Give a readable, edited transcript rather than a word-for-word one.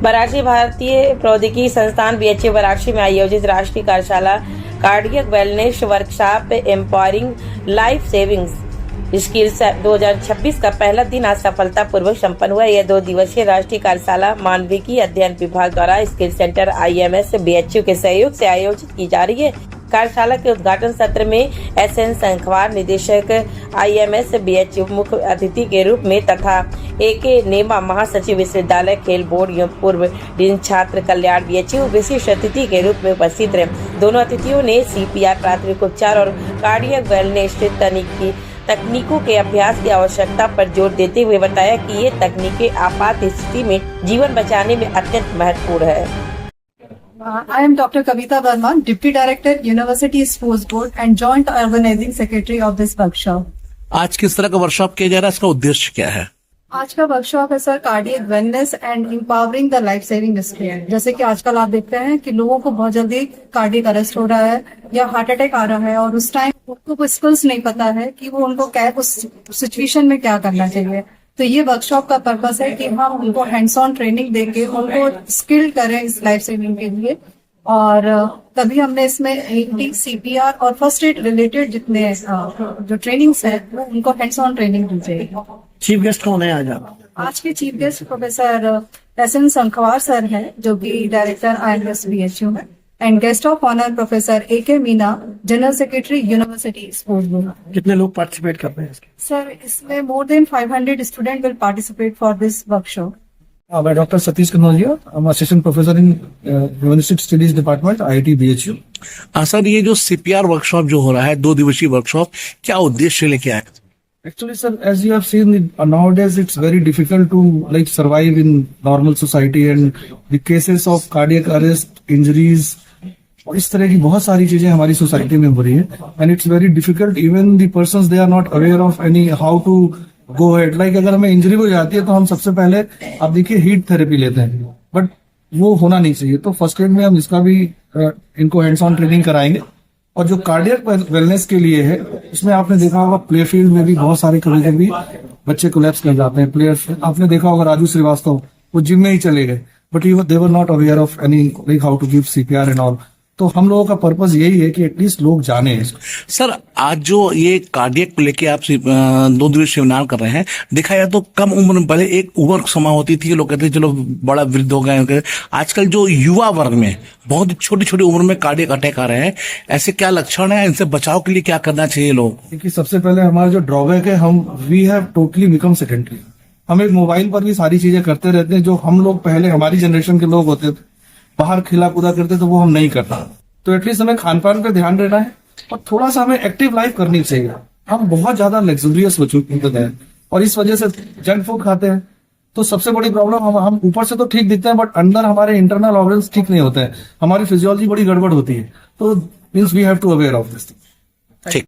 वाराणसी भारतीय प्रौद्योगिकी संस्थान बीएचयू वाराणसी में आयोजित राष्ट्रीय कार्यशाला cardiac wellness workshop empowering life savings skills 2026 का पहला दिन आज सफलतापूर्वक संपन्न हुआ। यह 2 दिवसीय राष्ट्रीय कार्यशाला मानविकी अध्ययन विभाग द्वारा स्किल सेंटर IMS बीएचयू के सहयोग से आयोजित की जा रही है। कार्यशाला के उद्घाटन सत्र में SN संखवार निदेशक IMS बीएचयू मुख्य अतिथि के रूप में तथा AK नेमा महासचिव विश्वविद्यालय खेल बोर्ड एवं पूर्व डीन छात्र कल्याण बीएचयू विशिष्ट अतिथि के रूप में उपस्थित रहे। दोनों अतिथियों ने CPR प्राथमिक उपचार और कार्डियक वेलनेस तकनीकों के अभ्यास की आवश्यकता पर जोर देते हुए बताया कि ये तकनीकें आपात स्थिति में जीवन बचाने में अत्यंत महत्वपूर्ण है। I am Dr. Kavita Verma, Deputy Director, University Sports Board and Joint Organizing Secretary of this workshop. आज किस तरह का वर्कशॉप किया जा रहा है, इसका उद्देश्य क्या है? आज का वर्कशॉप है sir cardiac wellness and empowering the life saving skill. जैसे कि आजकल आप देखते हैं कि लोगों को बहुत जल्दी कार्डियक अरेस्ट हो रहा है या हार्ट अटैक आ रहा है और उस टाइम उनको कोई स्किल्स नहीं पता है कि वो उनको क्या उस सिचुएशन में क्या करना चाहिए। तो ये वर्कशॉप का पर्पस है कि हम उनको हैंड्स ऑन ट्रेनिंग देके उनको स्किल्ड करें इस लाइफ सेविंग के लिए। और तभी हमने इसमें AED, CPR और फर्स्ट एड रिलेटेड जितने जो ट्रेनिंग्स है उनको हैंड्स ऑन ट्रेनिंग दी जाएगी। चीफ गेस्ट कौन है आज के chief guest professor SN Sankhwar sir हैं जो कि डायरेक्टर IMS BHU है and guest of honour professor AK Meena general secretary university sports board. कितने लोग पार्टिसिपेट कर रहे हैं इसके? सर इसमें more than 500 student will participate for this workshop. मैं doctor Satish Kanaujia, assistant professor in humanistic studies department IIT BHU। Sir ये जो CPR वर्कशॉप जो हो रहा है 2 दिवसीय वर्कशॉप, क्या उद्देश्य लेके आए? Actually, sir, as you have seen, nowadays it's very difficult to survive in normal society, and the cases of cardiac arrest, injuries, और इस तरह की बहुत सारी चीजें हमारी सोसाइटी में हो रही है। And it's very difficult, even the persons they are not aware of any how to go head. Like अगर हमें इंजरी हो जाती है तो हम सबसे पहले आप देखिए हीट थेरेपी लेते हैं, बट वो होना नहीं चाहिए। तो फर्स्ट एड में हम इसका भी इनको हैंड्स ऑन ट्रेनिंग कराएंगे। और जो कार्डियक वेलनेस के लिए है उसमें आपने देखा होगा प्ले फील्ड में भी बहुत सारे कभी कभी बच्चे कोलैप्स कर जाते हैं। प्लेयर्स आपने देखा होगा राजू श्रीवास्तव, वो जिम में ही चले गए, but they were not aware of any like how to give CPR and all. तो हम लोगों का पर्पस यही है कि एटलीस्ट लोग जाने इसको। सर आज जो ये कार्डियक को लेके आप 2 दिवसीय सेमिनार कर रहे हैं, देखा जाए तो कम उम्र में पहले एक उम्र समा होती थी, लोग कहते थे चलो बड़ा वृद्ध हो गए। आजकल जो युवा वर्ग में बहुत छोटी छोटी उम्र में कार्डियक अटैक आ रहे हैं, ऐसे क्या लक्षण है, इनसे बचाव के लिए क्या करना चाहिए लोग? देखिए सबसे पहले हमारा जो ड्रॉबैक है, we have totally become sedentary. हम एक मोबाइल पर भी सारी चीजें करते रहते हैं जो हम लोग पहले हमारी जनरेशन के लोग होते थे, बाहर खेला कूदा करते तो वो हम नहीं करता। तो एटलीस्ट हमें खान पान पे ध्यान देना है और थोड़ा सा हमें एक्टिव लाइफ करनी चाहिए। हम बहुत ज्यादा लग्जरियस हो चुके हैं और इस वजह से जंक फूड खाते हैं। तो सबसे बड़ी प्रॉब्लम हम ऊपर से तो ठीक दिखते हैं बट अंदर हमारे इंटरनल ऑर्गन्स ठीक नहीं होते हैं, हमारी फिजियोलॉजी बड़ी गड़बड़ होती है। तो means we have to aware of this thing. ठीक।